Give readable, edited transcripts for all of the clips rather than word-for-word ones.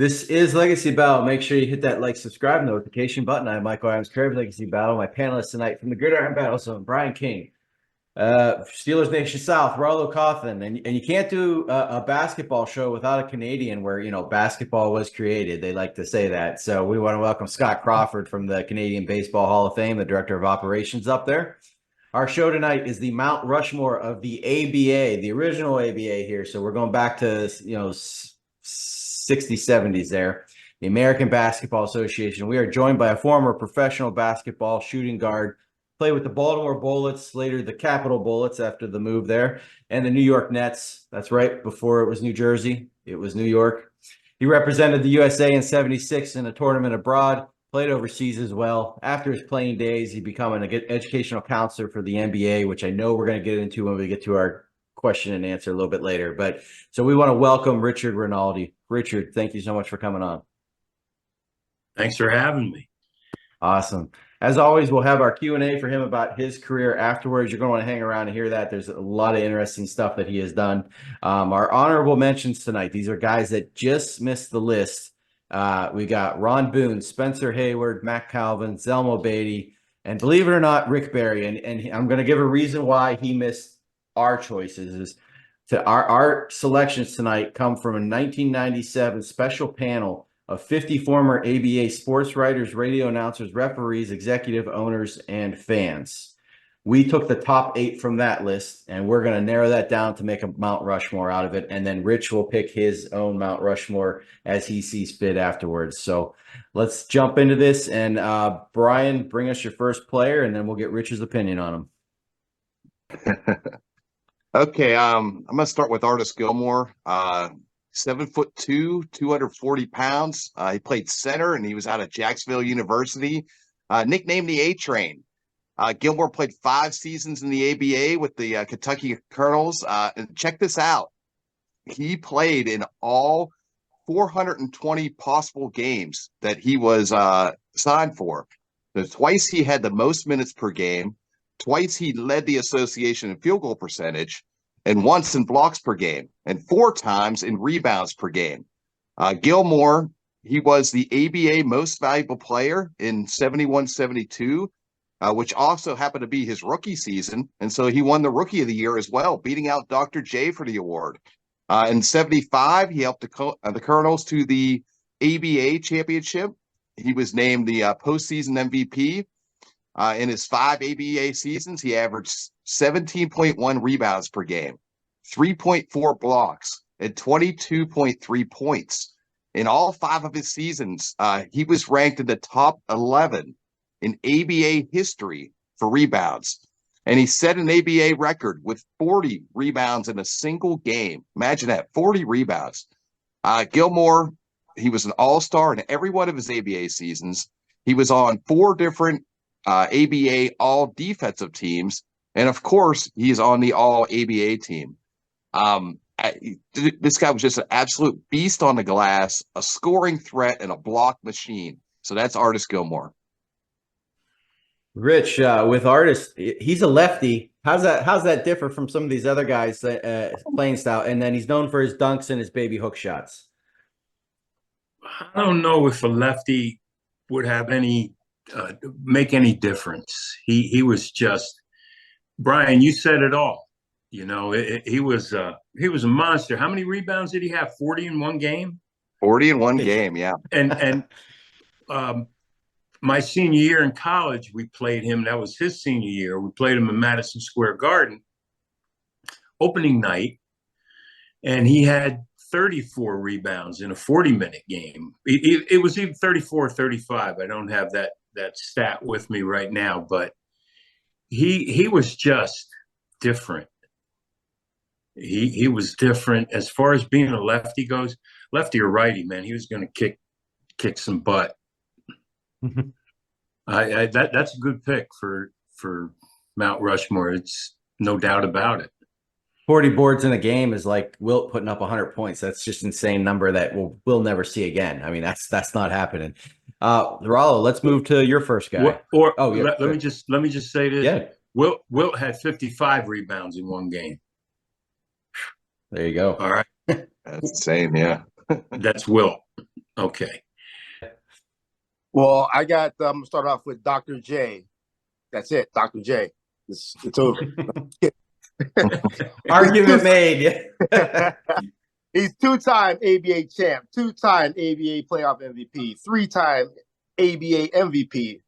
This is Legacy Battle. Make sure you hit that like, subscribe, notification button. I'm Michael Adams, Curve Legacy Battle. My panelists tonight from the Gridiron Battle Zone, Brian King, Steelers Nation South, Rollo Cawthon. And you can't do a basketball show without a Canadian where, basketball was created. They like to say that. So we want to welcome Scott Crawford from the Canadian Baseball Hall of Fame, the Director of Operations up there. Our show tonight is the Mount Rushmore of the ABA, the original ABA here. So we're going back to, 60s, 70s there, the American Basketball Association. We are joined by a former professional basketball shooting guard, played with the Baltimore Bullets, later the Capitol Bullets after the move there, and the New York Nets. That's right, before it was New Jersey, it was New York. He represented the USA in 76 in a tournament abroad, played overseas as well. After his playing days, he became an educational counselor for the NBA, which I know we're going to get into when we get to our question and answer a little bit later. But so we want to welcome Richard Rinaldi. Richard, thank you so much for coming on. Thanks for having me. Awesome. As always, we'll have our Q&A for him about his career afterwards. You're going to want to hang around and hear that. There's a lot of interesting stuff that he has done. Our honorable mentions tonight, these are guys that just missed the list. We got Ron Boone, Spencer Hayward, Matt Calvin, Zelmo Beatty, and believe it or not, Rick Barry. And I'm going to give a reason why he missed our choices. Is to our selections tonight come from a 1997 special panel of 50 former ABA sports writers, radio announcers, referees, executive owners, and fans. We took the top 8 from that list, and we're going to narrow that down to make a Mount Rushmore out of it. And then Rich will pick his own Mount Rushmore as he sees fit afterwards. So let's jump into this. And Brian, bring us your first player, and then we'll get Rich's opinion on him. Okay, I'm going to start with Artis Gilmore. 7'2", 240 pounds. He played center, and he was out of Jacksonville University. Nicknamed the A-Train. Gilmore played 5 seasons in the ABA with the Kentucky Colonels. And check this out. He played in all 420 possible games that he was signed for. So twice he had the most minutes per game. Twice he led the association in field goal percentage, and once in blocks per game, and 4 times in rebounds per game. Gilmore, he was the ABA most valuable player in 71-72, which also happened to be his rookie season. And so he won the Rookie of the Year as well, beating out Dr. J for the award. In 75, he helped the Colonels to the ABA championship. He was named the postseason MVP. In his 5 ABA seasons, he averaged 17.1 rebounds per game, 3.4 blocks, and 22.3 points. In all 5 of his seasons, he was ranked in the top 11 in ABA history for rebounds. And he set an ABA record with 40 rebounds in a single game. Imagine that, 40 rebounds. Gilmore, he was an all-star in every one of his ABA seasons. He was on 4 different ABA all defensive teams, and of course he's on the all ABA team. This guy was just an absolute beast on the glass, a scoring threat, and a block machine. So that's Artis Gilmore. Rich, with Artis, he's a lefty. How's that differ from some of these other guys playing style? And then he's known for his dunks and his baby hook shots. I don't know if a lefty would have make any difference. He was just, Brian, you said it all. He was a monster. How many rebounds did he have? 40 in one game? 40 in one game, yeah. And my senior year in college, we played him. That was his senior year. We played him in Madison Square Garden opening night, and he had 34 rebounds in a 40-minute game. It was even 34 or 35. I don't have that stat with me right now, but he was just different. He was different as far as being a lefty goes. Lefty or righty, man, he was going to kick some butt. That's a good pick for Mount Rushmore. It's no doubt about it. 40 boards in a game is like Wilt putting up 100 points. That's just an insane number that we'll never see again. I mean, that's not happening. Rollo, let's move to your first guy. Let me just say this. Yeah. Wilt had 55 rebounds in one game. There you go. All right. That's the same, yeah. That's Wilt. Okay. Well, I'm gonna start off with Dr. J. That's it, Dr. J. It's over. Argument made. He's two-time ABA champ, two-time ABA playoff MVP, three-time ABA MVP,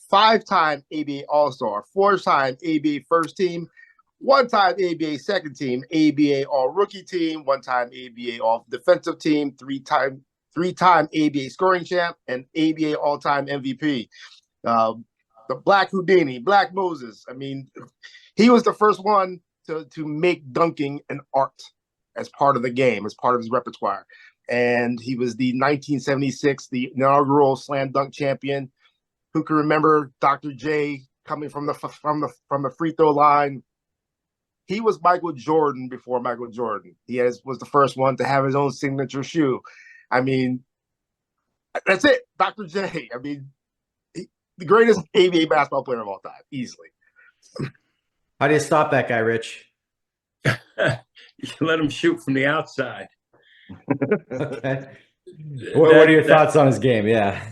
five-time ABA All-Star, four-time ABA first team, one-time ABA second team, ABA All-Rookie team, one-time ABA All-Defensive team, three-time ABA scoring champ, and ABA all-time MVP. The Black Houdini, Black Moses. I mean, he was the first one to make dunking an art as part of the game, as part of his repertoire. And he was the 1976, the inaugural slam dunk champion. Who can remember Dr. J coming from the free throw line? He was Michael Jordan before Michael Jordan. Was the first one to have his own signature shoe. I mean, that's it, Dr. J. I mean, the greatest ABA basketball player of all time, easily. How do you stop that guy, Rich? You let him shoot from the outside. Okay. What are your thoughts on his game? Yeah.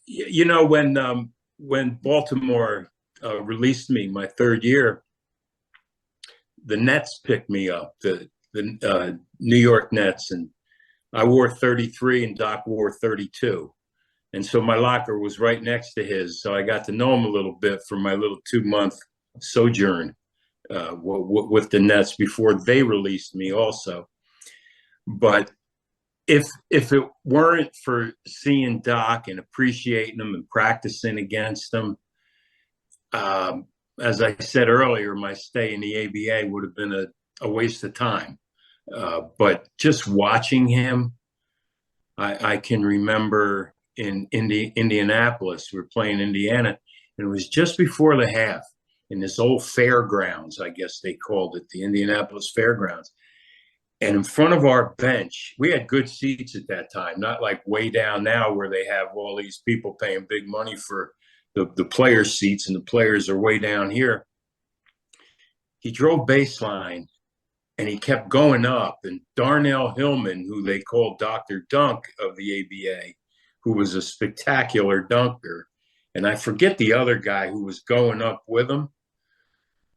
You know, when Baltimore released me my third year, the Nets picked me up, the New York Nets, and I wore 33 and Doc wore 32. And so my locker was right next to his. So I got to know him a little bit from my little 2-month sojourn with the Nets before they released me also. But if it weren't for seeing Doc and appreciating him and practicing against him, as I said earlier, my stay in the ABA would have been a waste of time. But just watching him, I can remember in Indianapolis, we were playing Indiana, and it was just before the half in this old fairgrounds, I guess they called it, the Indianapolis Fairgrounds. And in front of our bench, we had good seats at that time, not like way down now where they have all these people paying big money for the players' seats and the players are way down here. He drove baseline and he kept going up. And Darnell Hillman, who they called Dr. Dunk of the ABA, who was a spectacular dunker, and I forget the other guy who was going up with him,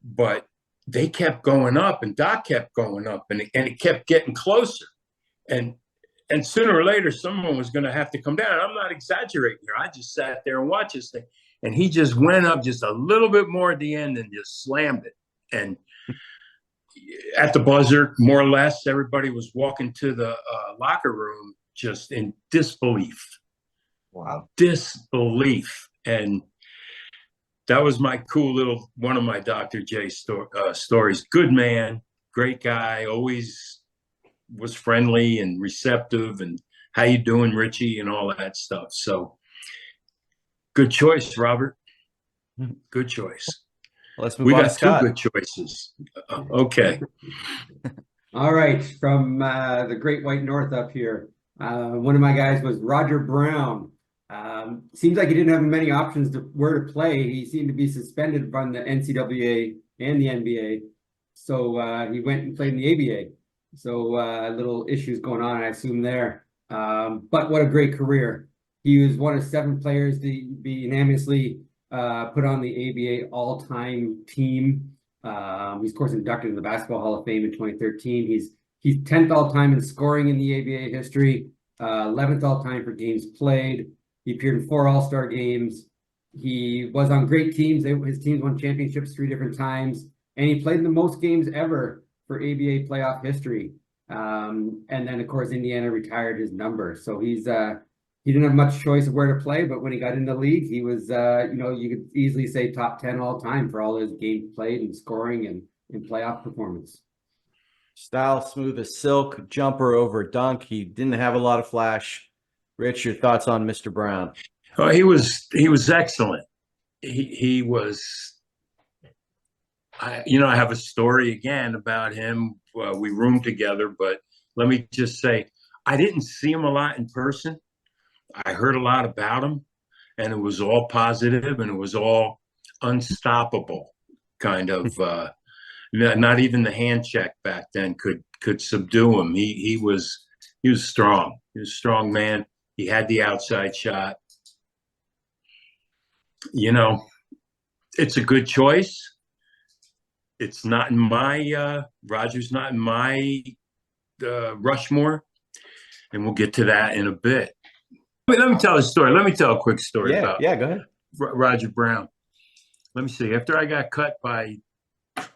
but they kept going up and Doc kept going up and it kept getting closer. And sooner or later, someone was going to have to come down. I'm not exaggerating here. I just sat there and watched this thing. And he just went up just a little bit more at the end and just slammed it. And at the buzzer, more or less, everybody was walking to the locker room just in disbelief. Wow. Disbelief. And that was my cool little, one of my Dr. J stories. Good man, great guy, always was friendly and receptive and how you doing, Richie, and all that stuff. So good choice, Robert. Good choice. Let's move We on to got two Scott. good choices. Okay. All right, from the Great White North up here. One of my guys was Roger Brown. Seems like he didn't have many options to where to play. He seemed to be suspended from the NCAA and the NBA. So he went and played in the ABA. So little issues going on, I assume, there. But what a great career. He was one of 7 players to be unanimously put on the ABA all-time team. He's, of course, inducted in the Basketball Hall of Fame in 2013. He's 10th all-time in scoring in the ABA history, 11th all-time for games played. He appeared in 4 All-Star games. He was on great teams. His teams won championships 3 different times. And he played in the most games ever for ABA playoff history. And then, of course, Indiana retired his number. So he didn't have much choice of where to play, but when he got in the league, he was, you could easily say top 10 all time for all his games played and scoring and playoff performance. Style smooth as silk, jumper over dunk. He didn't have a lot of flash. Rich, your thoughts on Mr. Brown? Oh, he was excellent. He was, I have a story again about him. We roomed together, but let me just say, I didn't see him a lot in person. I heard a lot about him, and it was all positive, and it was all unstoppable kind of. Not even the hand check back then could subdue him. He was strong. He was a strong man. He had the outside shot. You know, it's a good choice. It's not in my Roger's not in my Rushmore, and we'll get to that in a bit. Let me tell a story. Let me tell a quick story about go ahead. Roger Brown. Let me see. After I got cut by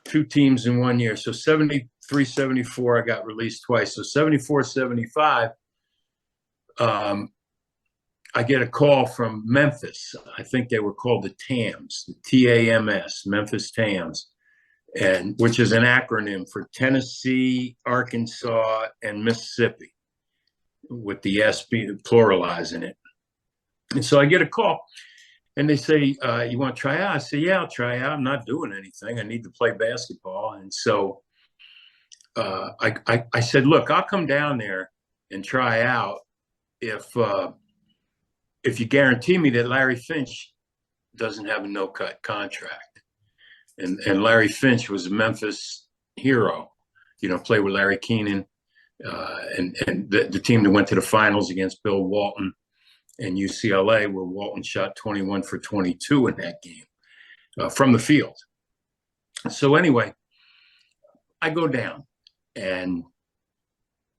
2 teams in 1 year, so 73, 74, I got released twice. So 74, 75, I get a call from Memphis. I think they were called the TAMS, the TAMS, Memphis TAMS, and which is an acronym for Tennessee, Arkansas, and Mississippi, with the SP pluralizing it. And so I get a call, and they say, "You want to try out?" I say, "Yeah, I'll try out. I'm not doing anything. I need to play basketball." And so I said, "Look, I'll come down there and try out if you guarantee me that Larry Finch doesn't have a no-cut contract." And Larry Finch was a Memphis hero, you know, played with Larry Keenan, and the team that went to the finals against Bill Walton and UCLA, where Walton shot 21 for 22 in that game from the field. So anyway, I go down and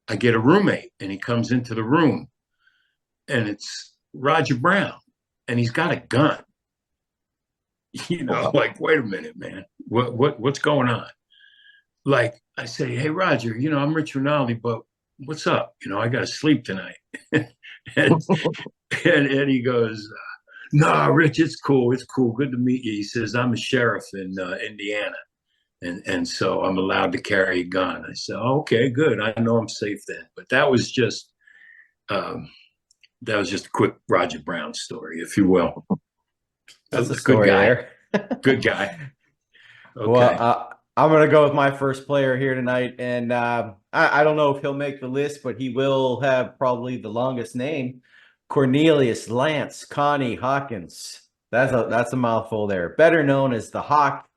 I get a roommate, and he comes into the room, and it's Roger Brown, and he's got a gun. You know, like, wait a minute, man, what's going on? Like, I say, "Hey, Roger, you know, I'm Richard Rinaldi, but what's up? You know, I got to sleep tonight." and he goes, "No, Rich, it's cool. It's cool. Good to meet you." He says, "I'm a sheriff in Indiana, and so I'm allowed to carry a gun." I said, "Oh, okay, good. I know I'm safe then." But that was just a quick Roger Brown story, if you will. That's a good story guy. there. Good guy. Okay. Well, I'm going to go with my first player here tonight, and I don't know if he'll make the list, but he will have probably the longest name: Cornelius Lance Connie Hawkins. That's a mouthful there. Better known as the Hawk,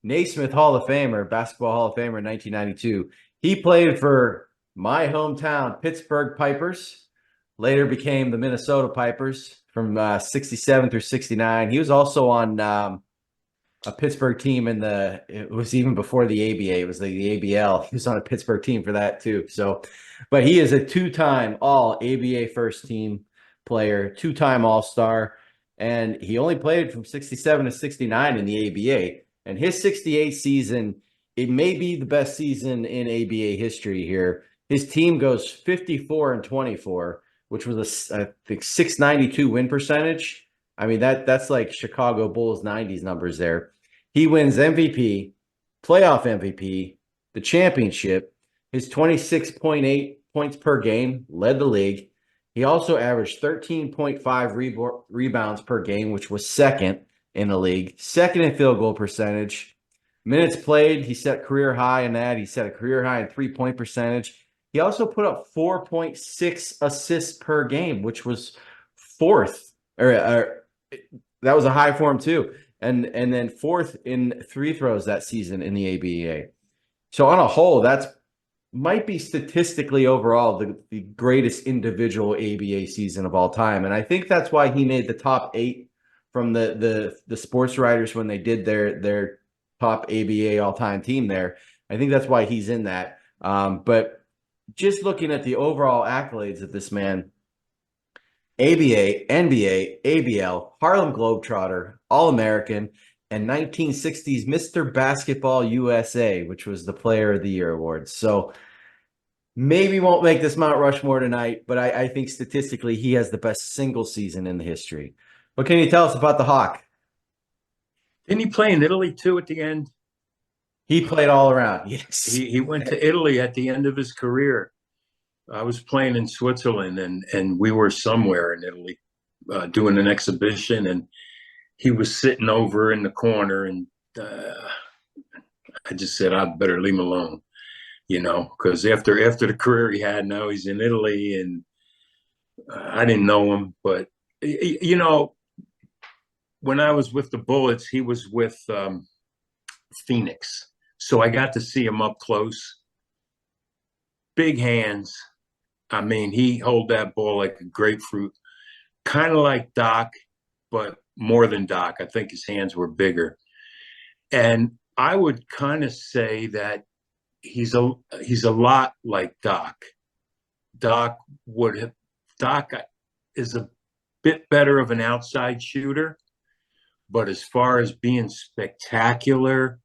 Naismith Hall of Famer, Basketball Hall of Famer in 1992. He played for my hometown, Pittsburgh Pipers, later became the Minnesota Pipers from 67 through 69. He was also on a Pittsburgh team it was even before the ABA. It was the ABL. He was on a Pittsburgh team for that too. So, but he is a 2-time all ABA first team player, 2-time All-Star, and he only played from 67 to 69 in the ABA. And his 68 season, it may be the best season in ABA history here. His team goes 54-24, which was I think 692 win percentage. I mean, that's like Chicago Bulls 90s numbers there. He wins MVP, playoff MVP, the championship. His 26.8 points per game led the league. He also averaged 13.5 rebounds per game, which was second in the league, second in field goal percentage. Minutes played, he set career high in that. He set a career high in 3-point percentage. He also put up 4.6 assists per game, which was fourth, or that was a high for him too. And then fourth in free throws that season in the ABA. So on a whole, that's might be statistically overall the greatest individual ABA season of all time. And I think that's why he made the top 8 from the sports writers when they did their top ABA all-time team there. I think that's why he's in that. But just looking at the overall accolades of this man, ABA, NBA, ABL, Harlem Globetrotter, All-American, and 1960s Mr. Basketball USA, which was the Player of the Year award. So maybe won't make this Mount Rushmore tonight, but I think statistically he has the best single season in the history. What can you tell us about the Hawk? Didn't he play in Italy too at the end? He played all around. Yes. He went to Italy at the end of his career. I was playing in Switzerland, and we were somewhere in Italy doing an exhibition, and he was sitting over in the corner, and I just said, I better leave him alone, you know, because after the career he had, now he's in Italy, and I didn't know him, but you know, when I was with the Bullets, he was with Phoenix, so I got to see him up close. Big hands, I mean, he hold that ball like a grapefruit, kind of like Doc, but more than Doc. I think his hands were bigger. And I would kind of say that he's a lot like Doc. Doc would have Doc is a bit better of an outside shooter, but as far as being spectacular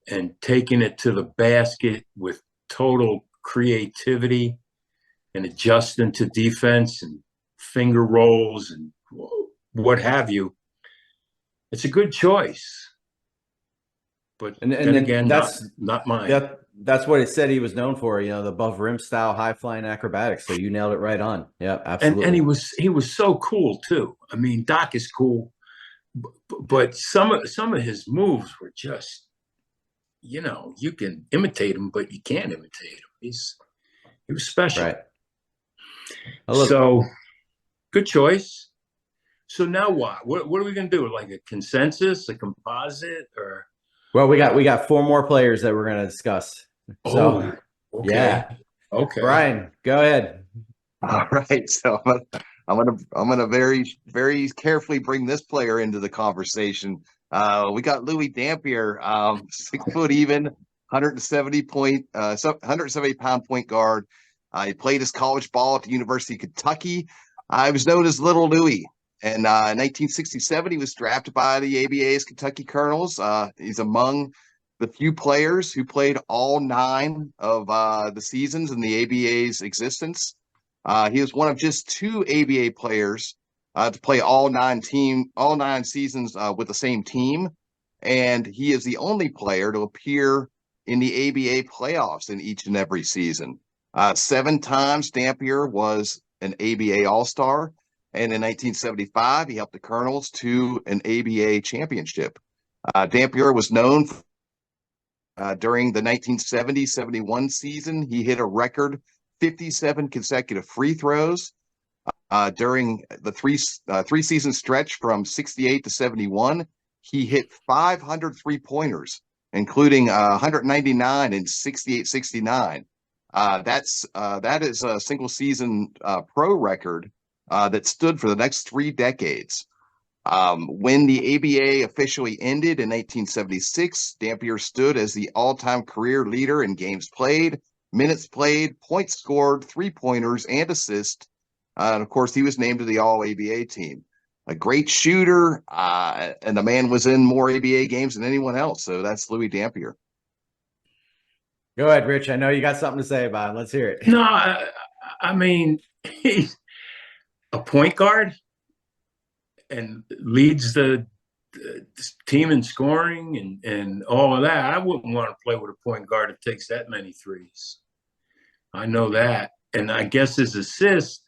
and taking it to the basket with total creativity and adjusting to defense and finger rolls and what have you, it's a good choice. But And then then again, that's not mine. that's what it said he was known for, the above rim style, high flying acrobatics. So you nailed it right on. Yeah, absolutely. And he was so cool too. I mean, Doc is cool, but some of his moves were just, you can imitate him, but you can't imitate him. He was special. Right. So good choice. So now what? What are we gonna do? Like a consensus, a composite, or? Well, we got 4 more players that we're going to discuss. So, okay. Yeah. Okay. Brian, go ahead. All right, so I'm gonna very very carefully bring this player into the conversation. We got Louis Dampier, 6 foot even, 170 pound point guard. He played his college ball at the University of Kentucky. He was known as Little Louis. And in 1967, he was drafted by the ABA's Kentucky Colonels. He's among the few players who played all 9 of the seasons in the ABA's existence. He was one of just 2 ABA players to play all 9 seasons with the same team, and he is the only player to appear in the ABA playoffs in each and every season. 7 times Dampier was an ABA All-Star, and in 1975 he helped the Colonels to an ABA championship. Dampier was known during the 1970-71 season. He hit a record 57 consecutive free throws. During the three season stretch from 68 to 71, he hit 500 3-pointers, including 199 in 68-69. That is a single season pro record that stood for the next 3 decades. When the ABA officially ended in 1976, Dampier stood as the all-time career leader in games played, minutes played, points scored, 3-pointers, and assists. And of course, he was named to the All-ABA team. A great shooter, and the man was in more ABA games than anyone else. So that's Louis Dampier. Go ahead, Rich. I know you got something to say about him. Let's hear it. No, I mean, he's a point guard and leads the team in scoring and all of that. I wouldn't want to play with a point guard that takes that many threes. I know that. And I guess his assist,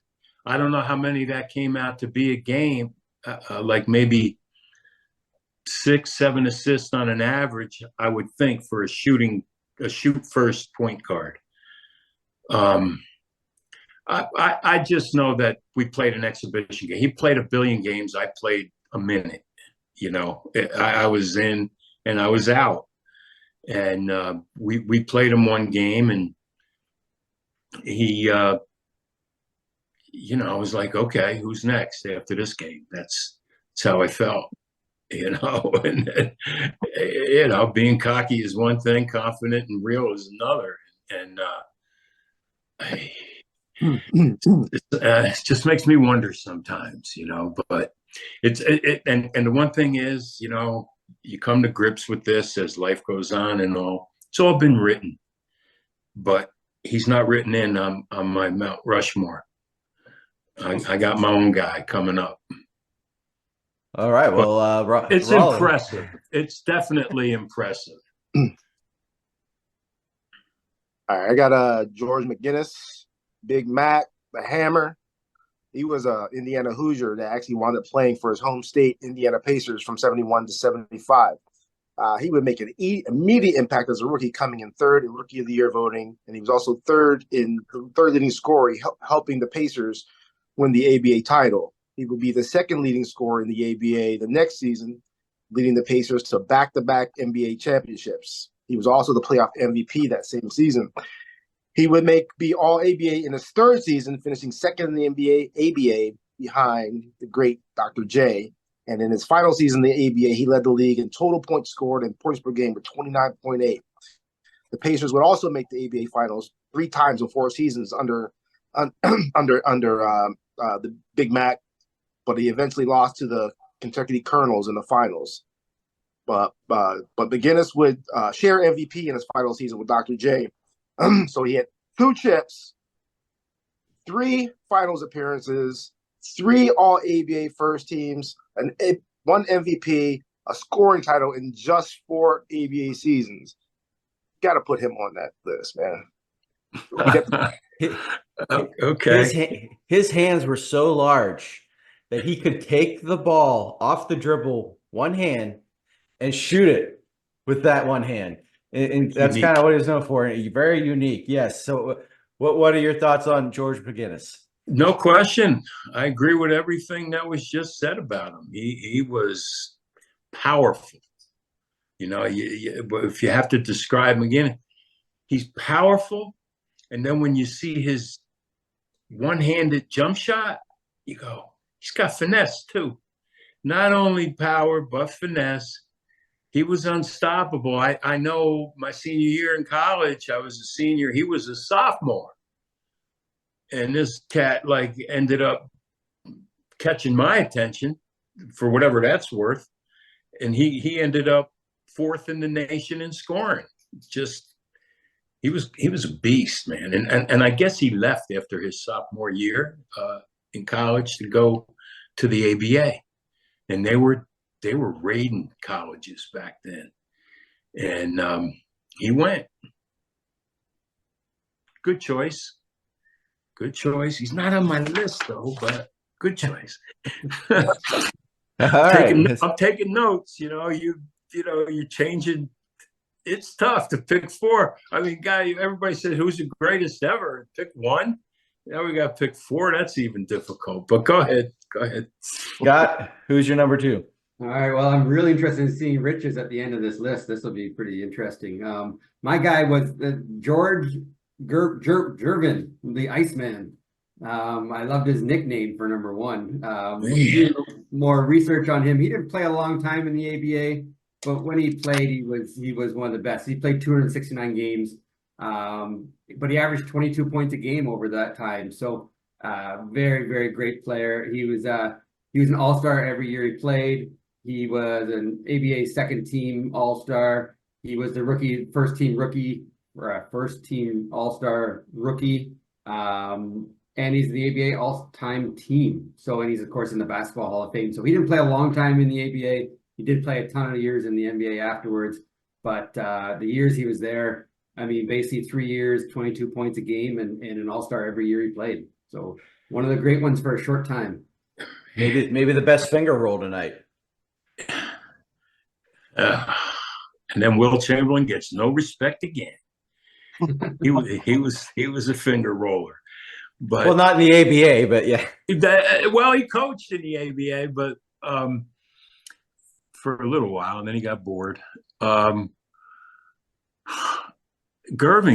I don't know how many that came out to be a game, like maybe 6-7 assists on an average, I would think, for a shoot first point guard. I just know that we played an exhibition game. He played a billion games. I played a minute. I was in and I was out, and we played him one game, and he, I was like, okay, who's next after this game? That's how I felt, and being cocky is one thing, confident and real is another. And it just makes me wonder sometimes, but and the one thing is, you come to grips with this as life goes on and all. It's all been written, but he's not written in on my Mount Rushmore. I got my own guy coming up. All right. Well, it's impressive. It's definitely impressive. All right, I got George McGinnis, Big Mac, the Hammer. He was a Indiana Hoosier that actually wound up playing for his home state, Indiana Pacers, from 71 to 75. He would make an immediate impact as a rookie, coming in 3rd in Rookie of the Year voting, and he was also third leading scorer, helping the Pacers win the ABA title. He would be the 2nd leading scorer in the ABA the next season, leading the Pacers to back-to-back NBA championships. He was also the playoff MVP that same season. He would be all ABA in his third season, finishing second in the ABA behind the great Dr. J. And in his final season in the ABA, he led the league in total points scored and points per game with 29.8. The Pacers would also make the ABA finals 3 times in 4 seasons under the Big Mac, but he eventually lost to the Kentucky Colonels in the finals. But McGinnis would share MVP in his final season with Dr. J. So he had 2 chips, 3 finals appearances, 3 All-ABA first teams, and 1 MVP, a scoring title in just 4 ABA seasons. Got to put him on that list, man. Okay. His hands were so large that he could take the ball off the dribble one hand and shoot it with that one hand. And that's kind of what he was known for. Very unique. Yes. So what are your thoughts on George McGinnis? No question. I agree with everything that was just said about him. He was powerful. You know, if you have to describe McGinnis, he's powerful. And then when you see his one-handed jump shot, you go, he's got finesse too. Not only power, but finesse. He was unstoppable. I know my senior year in college, I was a senior. He was a sophomore. And this cat ended up catching my attention for whatever that's worth. And he ended up 4th in the nation in scoring. Just he was a beast, man. And I guess he left after his sophomore year in college to go to the ABA. And they were raiding colleges back then. And he went. Good choice. Good choice. He's not on my list though, but good choice. I'm taking notes. You're changing. It's tough to pick 4. I mean, everybody said who's the greatest ever. Pick 1. Now we got to pick 4. That's even difficult. But go ahead. Scott, who's your number 2? All right. Well, I'm really interested in seeing Rich's at the end of this list. This will be pretty interesting. My guy was George Gervin, the Iceman. I loved his nickname for number 1. More research on him. He didn't play a long time in the ABA, but when he played, he was one of the best. He played 269 games, but he averaged 22 points a game over that time. So very, very great player. He was an all-star every year he played. He was an ABA second team all-star. He was the first team all-star rookie. And he's the ABA all-time team. And he's, of course, in the Basketball Hall of Fame. So he didn't play a long time in the ABA. He did play a ton of years in the NBA afterwards. But the years he was there, I mean, basically 3 years, 22 points a game, and an all-star every year he played. So one of the great ones for a short time. Maybe the best finger roll tonight. And then Will Chamberlain gets no respect again. He was a finger roller. But well, not in the ABA, but yeah. He coached in the ABA, but for a little while, and then he got bored. Gervin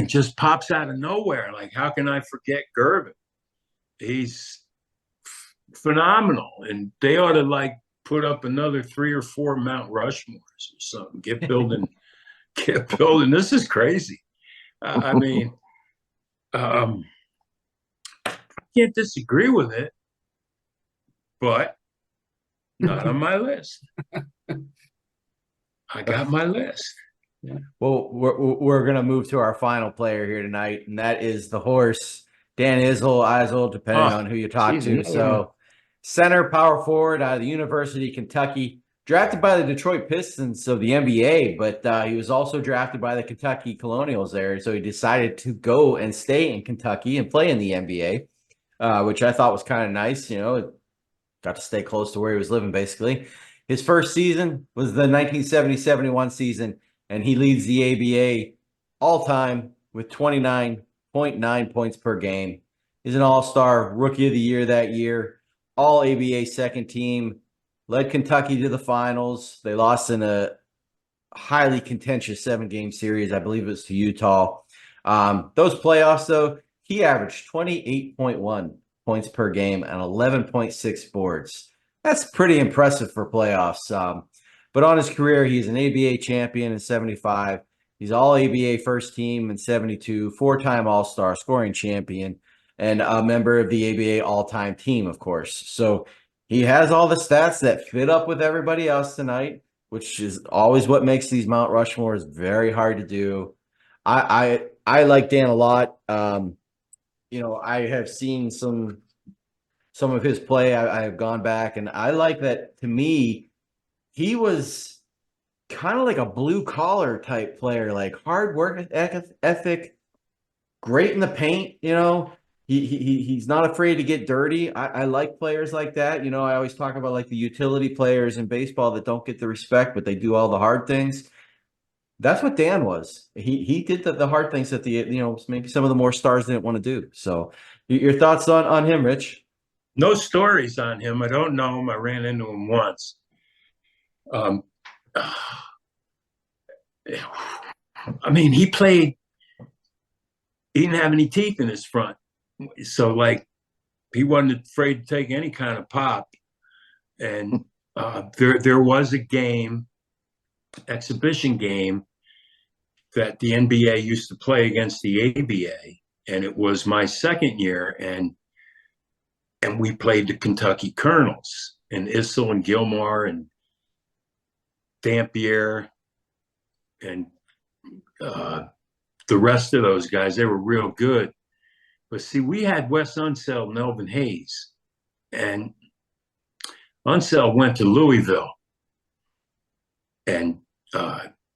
just pops out of nowhere. Like, how can I forget Gervin? He's phenomenal, and they ought to put up another 3 or 4 Mount Rushmores or something. Get building. This is crazy. I mean, can't disagree with it, but not on my list. I got my list. Yeah. Well, we're going to move to our final player here tonight, and that is the horse, Dan Issel, depending on who you talk to. So center, power forward out of the University of Kentucky, drafted by the Detroit Pistons of the NBA, but he was also drafted by the Kentucky Colonials there. So he decided to go and stay in Kentucky and play in the NBA. Which I thought was kind of nice, got to stay close to where he was living, basically. His first season was the 1970-71 season, and he leads the ABA all-time with 29.9 points per game. He's an all-star, rookie of the year that year, all-ABA second team, led Kentucky to the finals. They lost in a highly contentious 7-game series. I believe it was to Utah. Those playoffs, though, he averaged 28.1 points per game and 11.6 boards. That's pretty impressive for playoffs. But on his career, he's an ABA champion in 75. He's all ABA first team in 72, four-time All-Star, scoring champion, and a member of the ABA all-time team, of course. So he has all the stats that fit up with everybody else tonight, which is always what makes these Mount Rushmores very hard to do. I like Dan a lot. I have seen some of his play. I have gone back, and I like that. To me, he was kind of like a blue collar type player, like hard work ethic, great in the paint. He's not afraid to get dirty. I like players like that. I always talk about like the utility players in baseball that don't get the respect, but they do all the hard things. That's what Dan was. He did the hard things that maybe some of the more stars didn't want to do. So your thoughts on him, Rich? No stories on him. I don't know him. I ran into him once. He played. He didn't have any teeth in his front, so like he wasn't afraid to take any kind of pop. And there was a game, exhibition game, that the NBA used to play against the ABA, and it was my second year, and we played the Kentucky Colonels, and Issel and Gilmore and Dampier and the rest of those guys. They were real good. But see, we had Wes Unseld, Melvin Hayes, and Unseld went to Louisville, and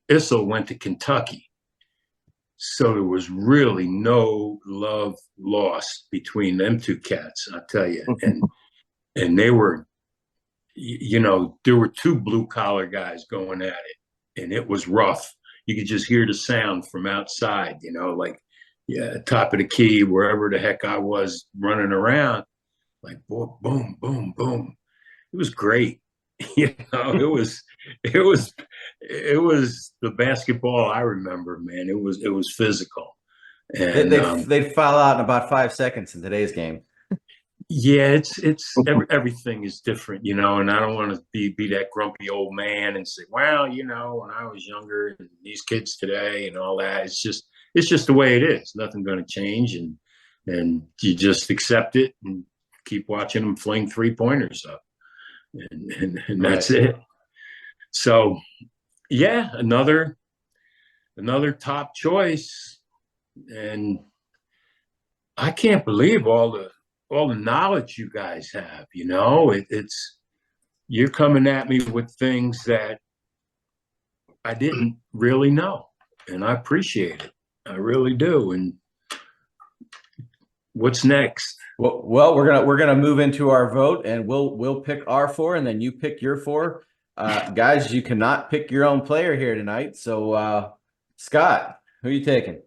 Issel went to Kentucky. So there was really no love lost between them two cats, I'll tell you. And they were, there were two blue collar guys going at it, and it was rough. You could just hear the sound from outside, top of the key, wherever the heck I was running around, like boom, boom, boom, boom. It was great. It was the basketball I remember, man. It was physical. And they'd foul out in about 5 seconds in today's game. Yeah, everything is different, and I don't want to be that grumpy old man and say, well, when I was younger and these kids today and all that. It's just the way it is. Nothing's going to change, and you just accept it and keep watching them fling 3-pointers up. And that's it. So, yeah, another top choice, and I can't believe all the knowledge you guys have. You're coming at me with things that I didn't really know, and I appreciate it. I really do. And what's next? Well, we're gonna move into our vote, and we'll pick our 4, and then you pick your 4. Guys, you cannot pick your own player here tonight. So, Scott, who are you taking?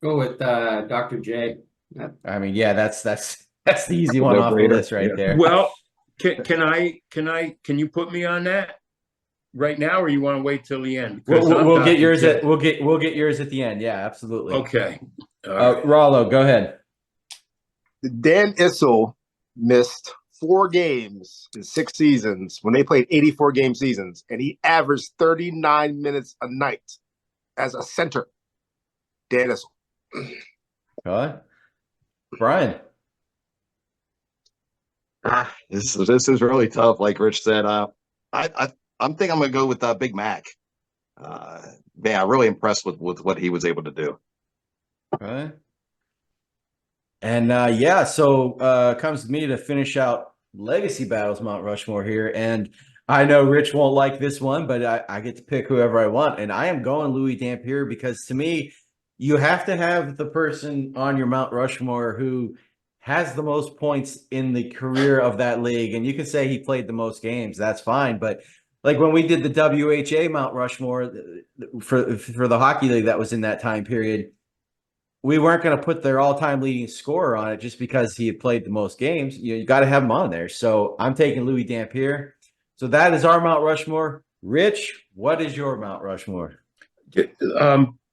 Go with Dr. J. Yeah, that's the easy one off the list right there. Well, can you put me on that right now, or you want to wait till the end? We'll get yours we'll get yours at the end. Yeah, absolutely. Okay. Rollo, go ahead. Dan Issel missed 4 games in 6 seasons when they played 84-game seasons, and he averaged 39 minutes a night as a center. Dan Issel. Okay. Brian. This is really tough. Like Rich said, I'm think I'm gonna go with Big Mac. Man, I'm really impressed with what he was able to do. Okay. And so it comes to me to finish out Legacy Battles Mount Rushmore here. And I know Rich won't like this one, but I get to pick whoever I want. And I am going Louis Dampier, because to me, you have to have the person on your Mount Rushmore who has the most points in the career of that league. And you can say he played the most games. That's fine. But like when we did the WHA Mount Rushmore for the hockey league that was in that time period, we weren't going to put their all-time leading scorer on it just because he had played the most games. You got to have him on there. So I'm taking Louis Dampier. So that is our Mount Rushmore. Rich, what is your Mount Rushmore?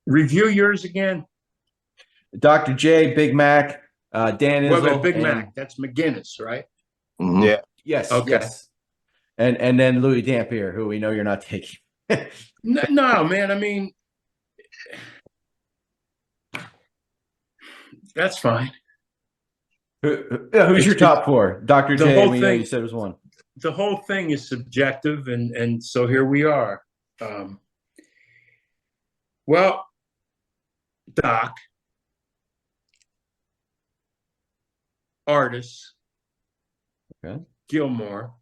Review yours again. Dr. J, Big Mac, Dan Well, but Issel, Big and Mac, that's McGinnis, right? Mhm. Yeah. yes, Okay. yes, and then Louis Dampier, who we know you're not taking. No, no, man. I mean, that's fine. Who's your top four? Dr. The J, whole we know thing- you said was one. The whole thing is subjective, and so here we are. Well, Doc, Artis, Okay. Gilmore.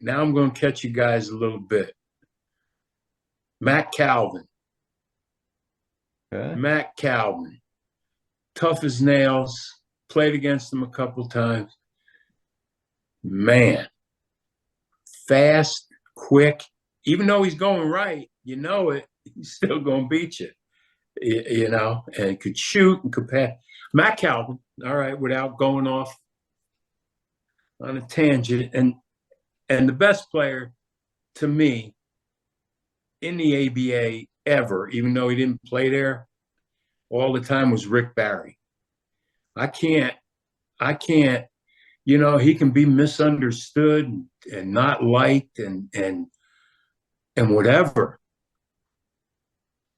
Now I'm going to catch you guys a little bit. Matt Calvin. Okay. Matt Calvin. Tough as nails. Played against him a couple times. Man. Fast, quick. Even though he's going right, you know it, he's still going to beat you. You know, and could shoot and could pass. Matt Calvin, all right, without going off on a tangent. And the best player to me in the ABA ever, even though he didn't play there all the time, was Rick Barry. I can't, you know, he can be misunderstood and not liked and whatever.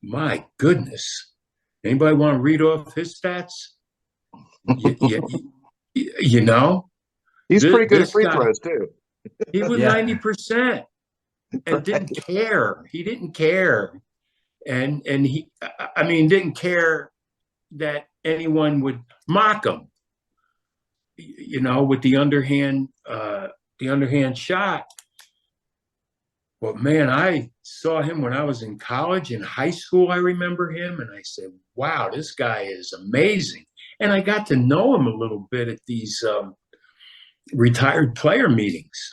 My goodness. Anybody want to read off his stats? You know? He's pretty good at This free guy- throws too. He was Yeah. 90% and didn't care. He didn't care. And he, I mean, didn't care that anyone would mock him, you know, with the underhand shot. But man, I saw him when I was in college. In high school, I remember him, and I said, wow, this guy is amazing. And I got to know him a little bit at these retired player meetings.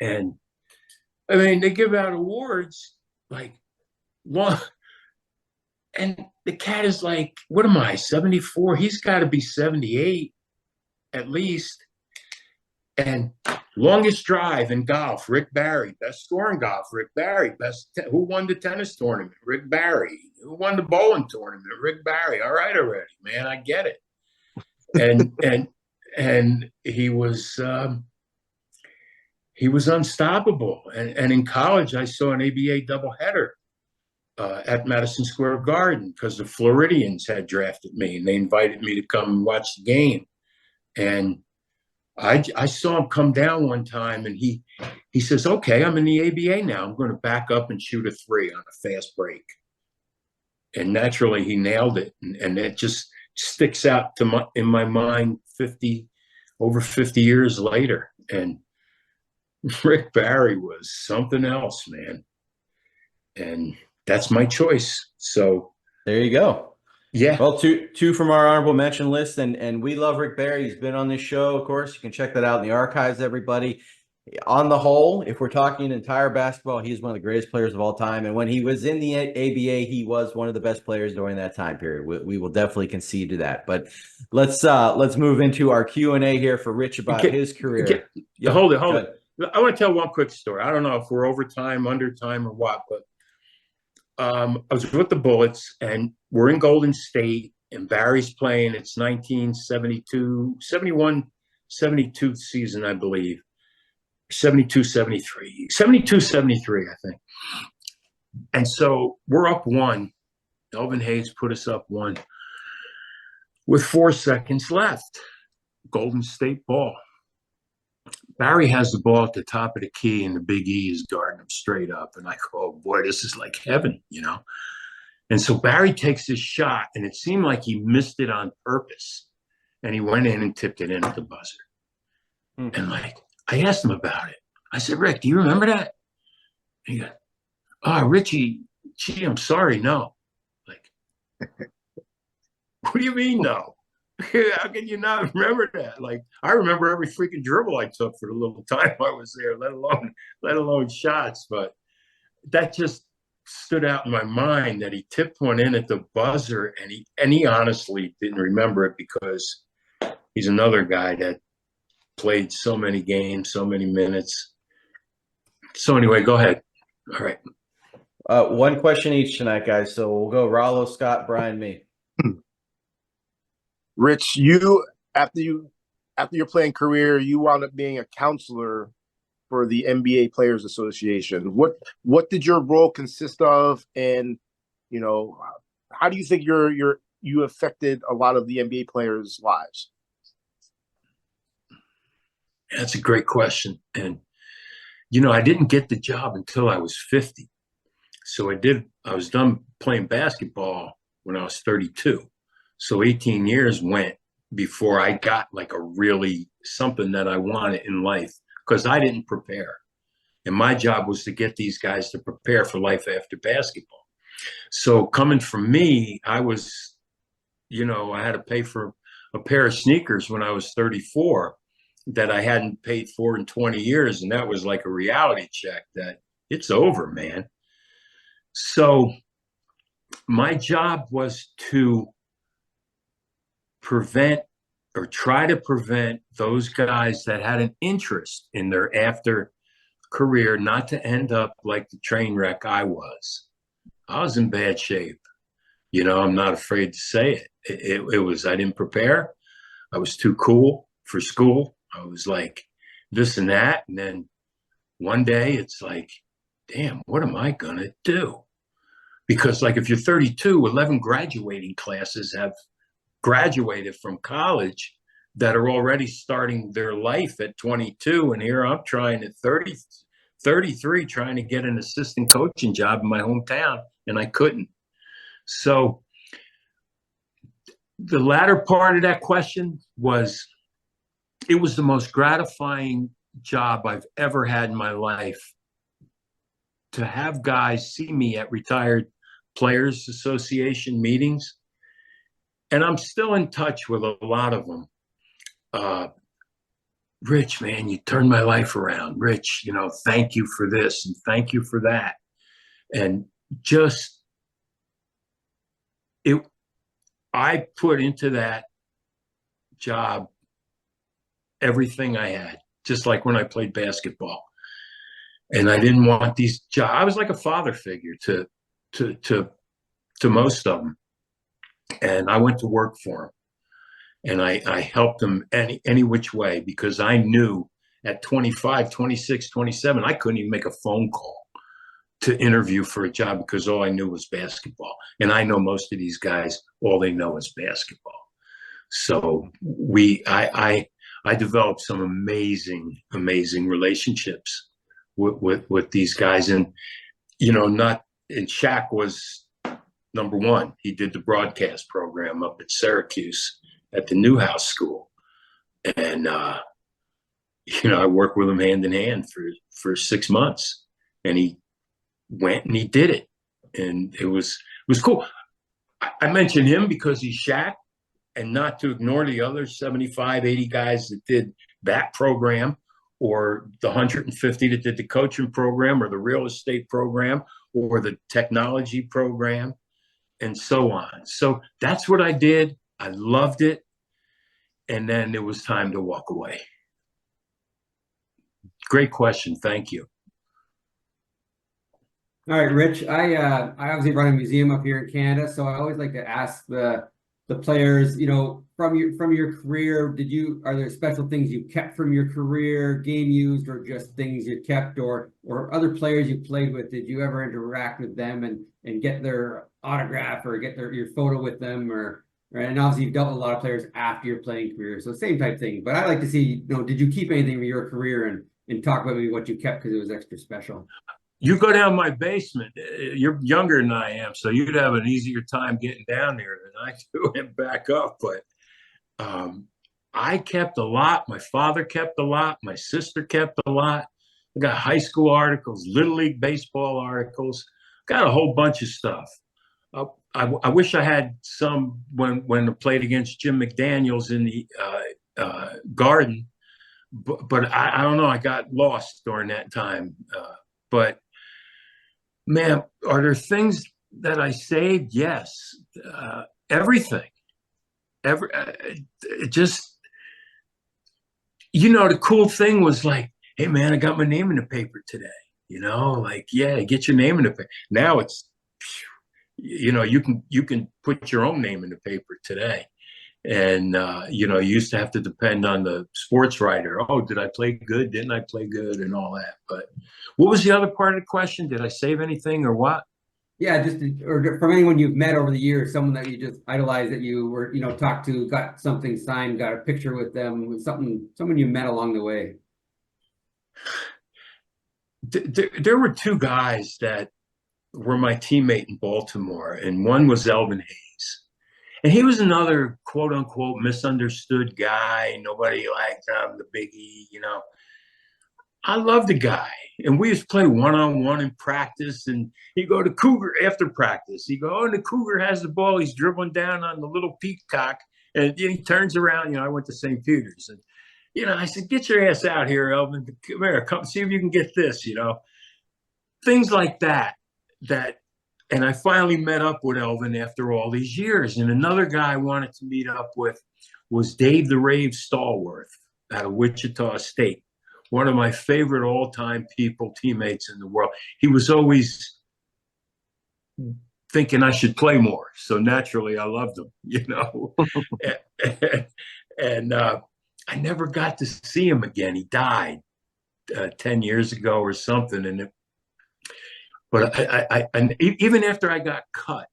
And I mean, they give out awards like one, and the cat is like, what am I, 74? He's got to be 78 at least. And longest drive in golf, Rick Barry. Best score in golf, Rick Barry. Who won the tennis tournament? Rick Barry. Who won the bowling tournament? Rick Barry. All right already, man, I get it. And he was unstoppable. And in college, I saw an ABA doubleheader at Madison Square Garden because the Floridians had drafted me, and they invited me to come and watch the game. And I saw him come down one time, and he says, okay, I'm in the ABA now. I'm going to back up and shoot a three on a fast break. And naturally, he nailed it. And it just sticks out in my mind over 50 years later. And Rick Barry was something else, man. And that's my choice. So there you go. Yeah. Well, two from our honorable mention list, and we love Rick Barry. He's been on this show, of course. You can check that out in the archives, everybody. On the whole, if we're talking entire basketball, he's one of the greatest players of all time. And when he was in the ABA, he was one of the best players during that time period. We will definitely concede to that. But let's move into our Q&A here for Rich about his career. Hold it. I want to tell one quick story. I don't know if we're over time, under time, or what, but I was with the Bullets, and we're in Golden State, and Barry's playing. It's 1972 season, I believe. 72-73, I think. And so we're up one. Elvin Hayes put us up one with 4 seconds left. Golden State ball. Barry has the ball at the top of the key, and the Big E is guarding him straight up. And I go, oh boy, this is like heaven, you know? And so Barry takes his shot, and it seemed like he missed it on purpose. And he went in and tipped it in at the buzzer. And like, I asked him about it. I said, Rick, do you remember that? And he goes, oh, Richie, gee, I'm sorry, no. Like, what do you mean, no? How can you not remember that? Like, I remember every freaking dribble I took for the little time I was there, let alone shots. But that just stood out in my mind that he tipped one in at the buzzer, and he honestly didn't remember it because he's another guy that played so many games, so many minutes. So anyway, go ahead. All right. One question each tonight, guys. So we'll go Rollo, Scott, Brian, me. Rich, after your playing career, you wound up being a counselor for the NBA Players Association. What did your role consist of, and how do you think you affected a lot of the NBA players' lives? That's a great question. And, I didn't get the job until I was 50. So I was done playing basketball when I was 32. So 18 years went before I got like a really something that I wanted in life, because I didn't prepare. And my job was to get these guys to prepare for life after basketball. So coming from me, I was, I had to pay for a pair of sneakers when I was 34 that I hadn't paid for in 20 years. And that was like a reality check that it's over, man. So my job was to try to prevent those guys that had an interest in their after career not to end up like the train wreck I was. I was in bad shape. I'm not afraid to say it. It was, I didn't prepare. I was too cool for school. I was like this and that. And then one day it's like, damn, what am I going to do? Because like if you're 32, 11 graduating classes have graduated from college that are already starting their life at 22. And here I'm trying at 33, trying to get an assistant coaching job in my hometown, and I couldn't. So the latter part of that question was, it was the most gratifying job I've ever had in my life, to have guys see me at Retired Players Association meetings. And I'm still in touch with a lot of them. Rich, man, you turned my life around. Rich, thank you for this and thank you for that. And just, I put into that job everything I had, just like when I played basketball. And I didn't want these jobs. I was like a father figure to most of them. And I went to work for them. And I helped them any which way, because I knew at 25, 26, 27, I couldn't even make a phone call to interview for a job, because all I knew was basketball. And I know most of these guys, all they know is basketball. So I developed some amazing relationships with these guys. And, Shaq was number one. He did the broadcast program up at Syracuse at the Newhouse School. And, I worked with him hand in hand for 6 months, and he went and he did it. And it was cool. I mentioned him because he's Shaq, and not to ignore the other 75, 80 guys that did that program, or the 150 that did the coaching program, or the real estate program, or the technology program, and so on. So that's what I did. I loved it. And then it was time to walk away. Great question. Thank you. All right, Rich. I obviously run a museum up here in Canada, so I always like to ask the players, from your career, are there special things you kept from your career, game used, or just things you kept, or other players you played with? Did you ever interact with them and get their autograph or get your photo with them, or right? And obviously you've dealt with a lot of players after your playing career, so same type thing. But I like to see, did you keep anything from your career and talk about maybe what you kept because it was extra special? You go down my basement. You're younger than I am, so you'd have an easier time getting down there than I do and back up. But I kept a lot. My father kept a lot. My sister kept a lot. I got high school articles, Little League baseball articles. Got a whole bunch of stuff. I wish I had some when I played against Jim McDaniels in the Garden, but I don't know. I got lost during that time. But man, are there things that I saved? Yes, everything. Just, the cool thing was like, hey man, I got my name in the paper today. You know, like, yeah, get your name in the paper. Now it's, you know, you can put your own name in the paper today. And, you know, you used to have to depend on the sports writer. Oh, did I play good? Didn't I play good? And all that. But what was the other part of the question? Did I save anything or what? Yeah, just or from anyone you've met over the years, someone that you just idolized, that you were, you know, talked to, got something signed, got a picture with them, with someone you met along the way. There were two guys that were my teammate in Baltimore, and one was Elvin Hayes. And he was another quote unquote misunderstood guy. Nobody liked him, the biggie, you know. I love the guy. And we used to play one-on-one in practice. And he'd go to Cougar after practice. He'd go, oh, and the Cougar has the ball. He's dribbling down on the little peacock. And he turns around. You know, I went to St. Peter's. And, you know, I said, get your ass out here, Elvin. Come here. Come see if you can get this, you know. Things like that. And I finally met up with Elvin after all these years. And another guy I wanted to meet up with was Dave the Rave Stallworth out of Wichita State. One of my favorite all-time teammates in the world. He was always thinking I should play more. So naturally, I loved him, you know. and I never got to see him again. He died 10 years ago or something. But I even after I got cut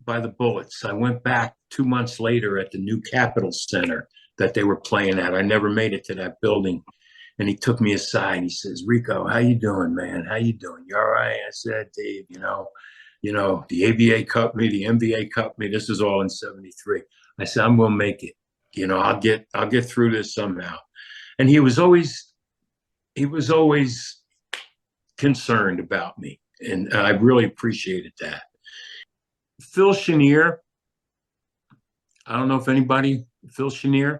by the Bullets, I went back 2 months later at the new Capitol Center that they were playing at. I never made it to that building. And he took me aside and he says, Rico, how you doing, man? How you doing? You all right? I said, Dave, you know, the ABA cut me, the NBA cut me. This is all in 73. I said, I'm going to make it. You know, I'll get through this somehow. And he was always concerned about me. And I really appreciated that. Phil Chenier. I don't know if anybody, Phil Chenier.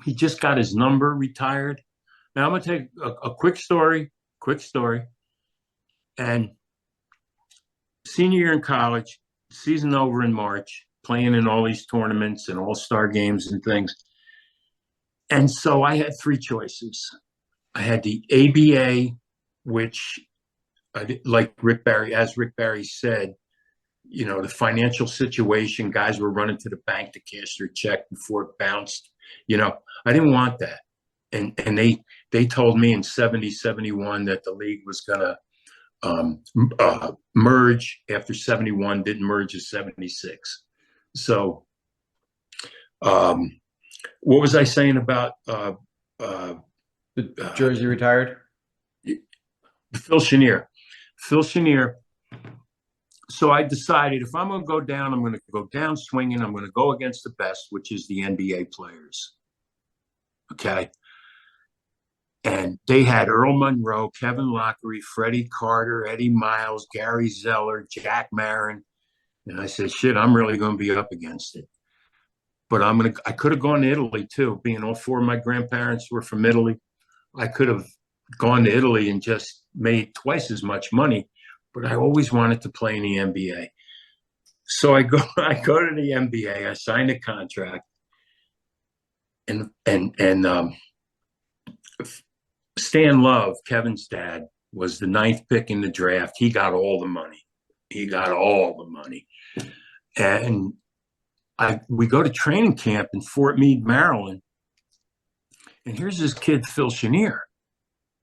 He just got his number retired. Now I'm going to take a quick story. And senior year in college, season over in March, playing in all these tournaments and all-star games and things. And so I had three choices. I had the ABA, which, like Rick Barry said, you know, the financial situation, guys were running to the bank to cash their check before it bounced. You know, I didn't want that. And they told me in 70, 71 that the league was going to merge after 71, didn't merge in 76. So what was I saying about The jersey retired? Phil Chenier. So I decided if I'm going to go down, I'm going to go down swinging. I'm going to go against the best, which is the NBA players. Okay. And they had Earl Monroe, Kevin Lockery, Freddie Carter, Eddie Miles, Gary Zeller, Jack Marin. And I said, shit, I'm really going to be up against it. But I could have gone to Italy too, being all four of my grandparents were from Italy. I could have gone to Italy and just made twice as much money. But I always wanted to play in the NBA. So I go to the NBA, I signed a contract, and Stan Love, Kevin's dad, was the 9th pick in the draft. He got all the money. And we go to training camp in Fort Meade, Maryland, and here's this kid, Phil Chenier.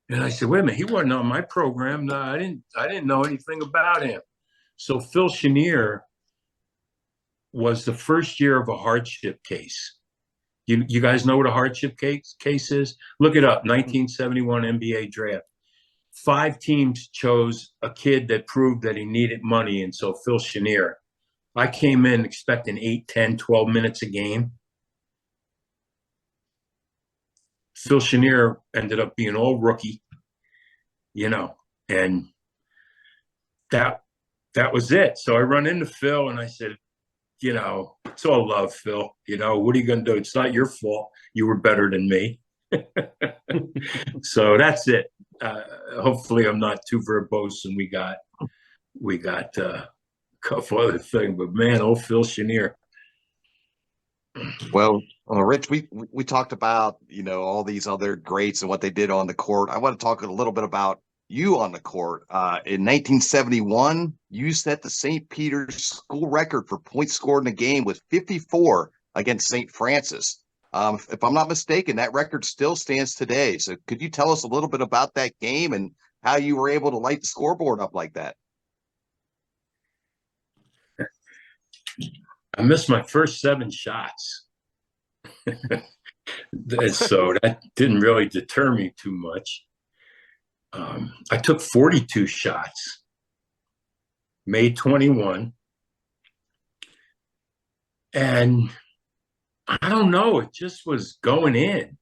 And I said, wait a minute, he wasn't on my program. No, I didn't know anything about him. So Phil Chenier was the first year of a hardship case. You guys know what a hardship case is? Look it up, 1971 NBA draft. 5 teams chose a kid that proved that he needed money, and so Phil Chenier. I came in expecting 8, 10, 12 minutes a game. Phil Chenier ended up being all rookie, you know, and that was it. So I run into Phil and I said, you know, it's all love, Phil. You know, what are you going to do? It's not your fault. You were better than me. So that's it. Hopefully I'm not too verbose and we got a couple other things, but man, old Phil Chenier. Well, Well, Rich, we talked about, all these other greats and what they did on the court. I want to talk a little bit about you on the court. In 1971, you set the St. Peter's school record for points scored in a game with 54 against St. Francis. If I'm not mistaken, that record still stands today. So could you tell us a little bit about that game and how you were able to light the scoreboard up like that? I missed my first 7 shots. So that didn't really deter me too much. I took 42 shots, made 21. And I don't know, it just was going in.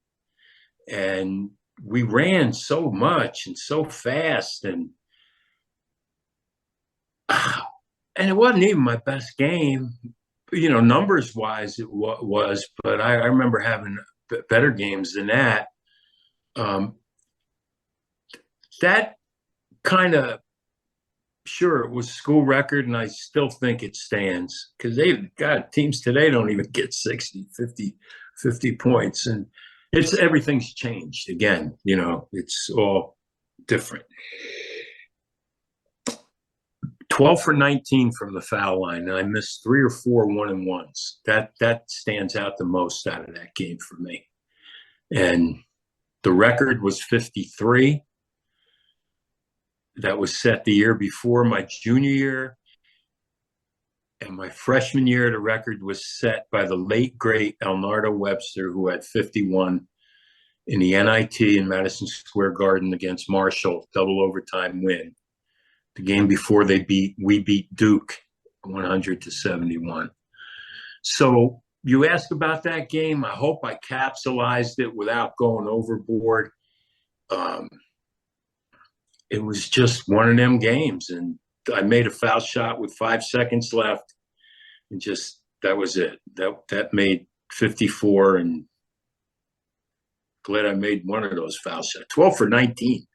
And we ran so much and so fast. And it wasn't even my best game. Numbers wise, it was, but I remember having better games than that. That kind of, sure, it was school record, and I still think it stands because teams today don't even get 60, 50 points, and everything's changed again. It's all different. 12 for 19 from the foul line, and I missed 3 or 4 1-and-1s. That stands out the most out of that game for me. And the record was 53. That was set the year before my junior year. And my freshman year, the record was set by the late, great Elnardo Webster, who had 51 in the NIT in Madison Square Garden against Marshall, double overtime win. The game before we beat Duke 100-71. So you ask about that game. I hope I capsulized it without going overboard. It was just one of them games, and I made a foul shot with 5 seconds left, and that was it. That made 54, and glad I made one of those foul shots. 12 for 19.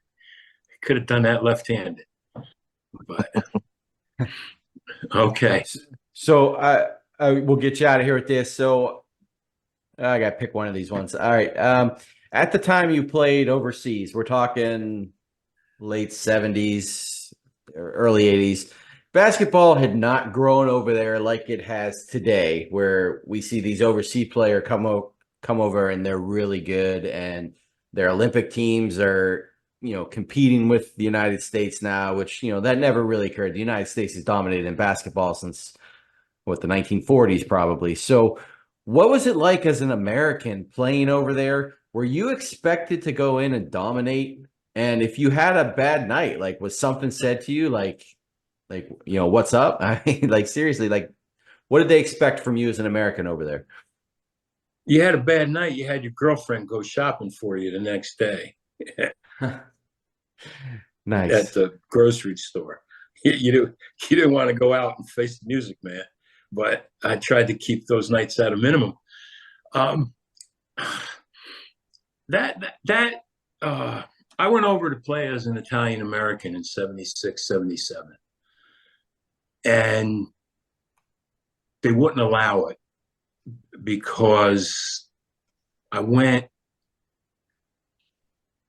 I could have done that left-handed. But okay. So we'll get you out of here with this. So I got to pick one of these ones. All right. At the time you played overseas, we're talking late 70s, early 80s. Basketball had not grown over there like it has today, where we see these overseas players come over and they're really good, and their Olympic teams are competing with the United States now, which, that never really occurred. The United States has dominated in basketball since the 1940s probably. So what was it like as an American playing over there? Were you expected to go in and dominate? And if you had a bad night, like, was something said to you, like, what's up? I mean, like, seriously, like, what did they expect from you as an American over there? You had a bad night, you had your girlfriend go shopping for you the next day. Nice. At the grocery store. You didn't want to go out and face the music, man. But I tried to keep those nights at a minimum. I went over to play as an Italian American in 76, 77. And they wouldn't allow it because I went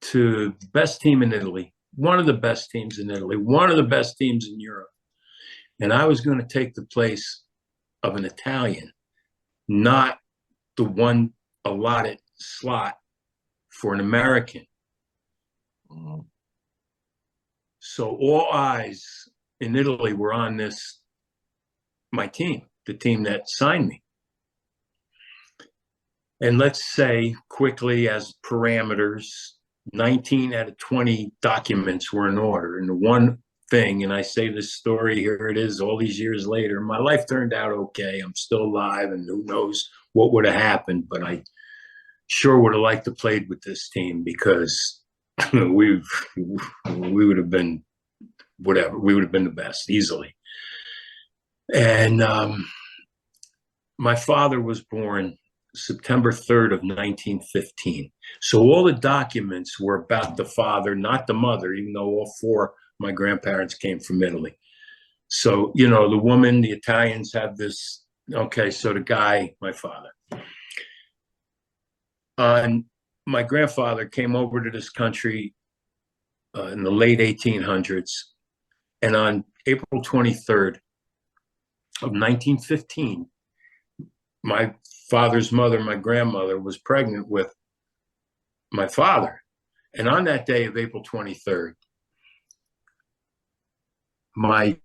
to the best team in Italy, one of the best teams in Italy, one of the best teams in Europe. And I was going to take the place of an Italian, not the one allotted slot for an American. So all eyes in Italy were on my team, the team that signed me. And let's say quickly as parameters, 19 out of 20 documents were in order. And the one thing, and I say this story, here it is all these years later, my life turned out okay. I'm still alive, and who knows what would have happened, but I sure would have liked to played with this team because we would have been whatever. We would have been the best easily. And my father was born September 3rd of 1915. So all the documents were about the father, not the mother, even though all 4 of my grandparents came from Italy. So, the woman, the Italians have this, okay, so the guy, my father. And my grandfather came over to this country in the late 1800s, and on April 23rd of 1915, my father's mother, my grandmother, was pregnant with my father. And on that day of April 23rd, my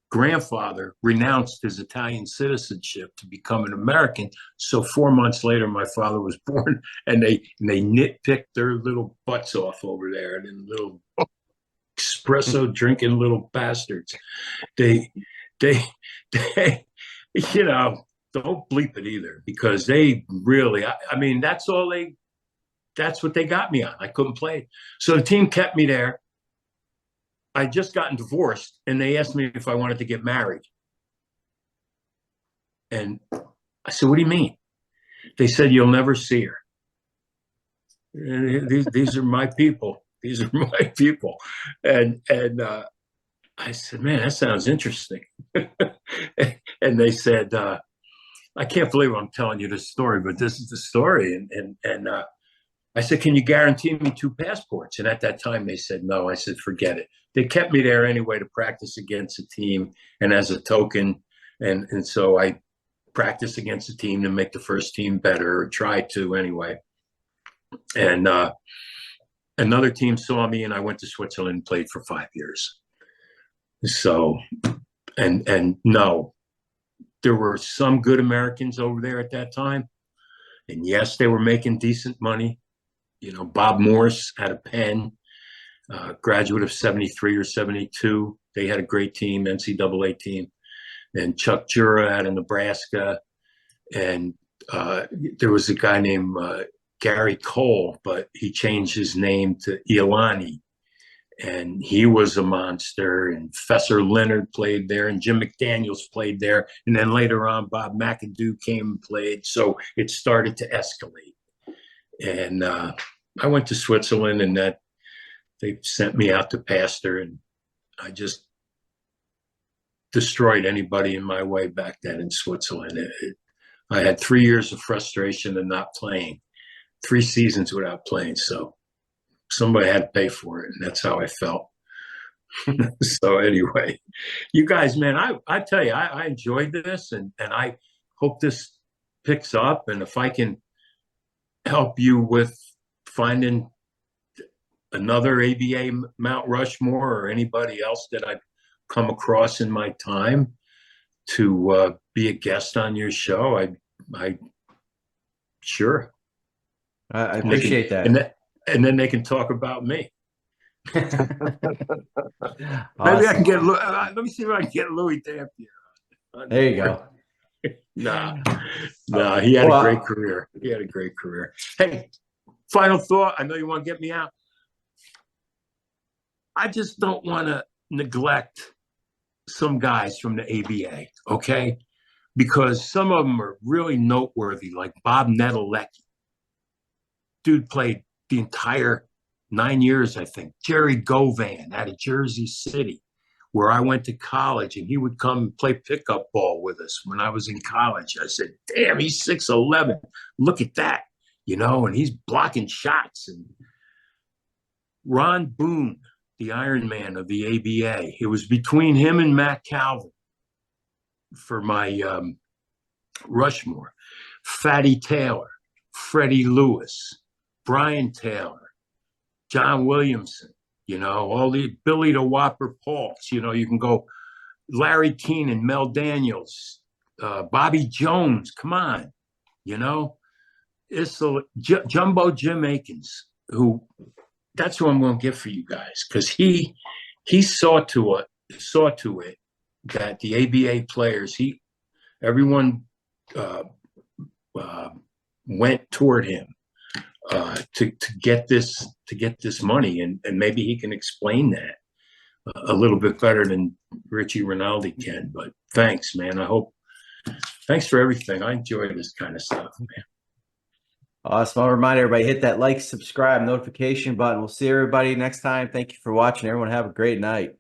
grandfather renounced his Italian citizenship to become an American. So 4 months later, my father was born, and they nitpicked their little butts off over there, and little espresso drinking little bastards. They, you know, don't bleep it either, because they really, I mean, that's what they got me on. I couldn't play. So the team kept me there. I just gotten divorced, and they asked me if I wanted to get married. And I said, what do you mean? They said, you'll never see her. These are my people. These are my people. And I said, man, that sounds interesting. And they said, I can't believe I'm telling you this story, but this is the story. And I said, can you guarantee me 2 passports? And at that time they said no. I said, forget it. They kept me there anyway to practice against the team and as a token. And so I practiced against the team to make the first team better, or tried to anyway. And another team saw me, and I went to Switzerland and played for 5 years. So, and no, there were some good Americans over there at that time. And yes, they were making decent money. You know, Bob Morse had a pen, graduate of 73 or 72. They had a great team, NCAA team. And Chuck Jura out of Nebraska. And there was a guy named Gary Cole, but he changed his name to Iolani. And he was a monster. And Fessor Leonard played there, and Jim McDaniels played there. And then later on, Bob McAdoo came and played. So it started to escalate. And I went to Switzerland, and that they sent me out to pastor, and I just destroyed anybody in my way back then in Switzerland. I had 3 years of frustration and not playing, 3 seasons without playing. So somebody had to pay for it, and that's how I felt. So anyway, you guys, man, I tell you, I enjoyed this, and I hope this picks up. And if I can help you with finding another ABA Mount Rushmore, or anybody else that I've come across in my time to be a guest on your show, I sure. I appreciate that. And then they can talk about me. Awesome. Maybe I can get, let me see if I can get Louis Dampier. There you go. Nah, he had a great career. He had a great career. Hey, final thought. I know you want to get me out. I just don't want to neglect some guys from the ABA, okay? Because some of them are really noteworthy, like Bob Nedelecki. Dude played the entire 9 years, I think. Jerry Govan out of Jersey City, where I went to college, and he would come and play pickup ball with us when I was in college. I said, damn, he's 6'11". Look at that, you know, and he's blocking shots. And Ron Boone, the Iron Man of the ABA. It was between him and Matt Calvin for my Rushmore. Fatty Taylor, Freddie Lewis, Brian Taylor, John Williamson, you know, all the Billy the Whopper Pauls, you know, you can go Larry Keenan, Mel Daniels, Bobby Jones, come on, you know, Issel, Jumbo Jim Akins, who that's who I'm going to get for you guys, because he saw to it that the ABA players, everyone went toward him to get this money, and maybe he can explain that a little bit better than Richie Rinaldi can. But thanks, man. Thanks for everything. I enjoy this kind of stuff, man. Awesome. I'll remind everybody, hit that like, subscribe, notification button. We'll see everybody next time. Thank you for watching. Everyone have a great night.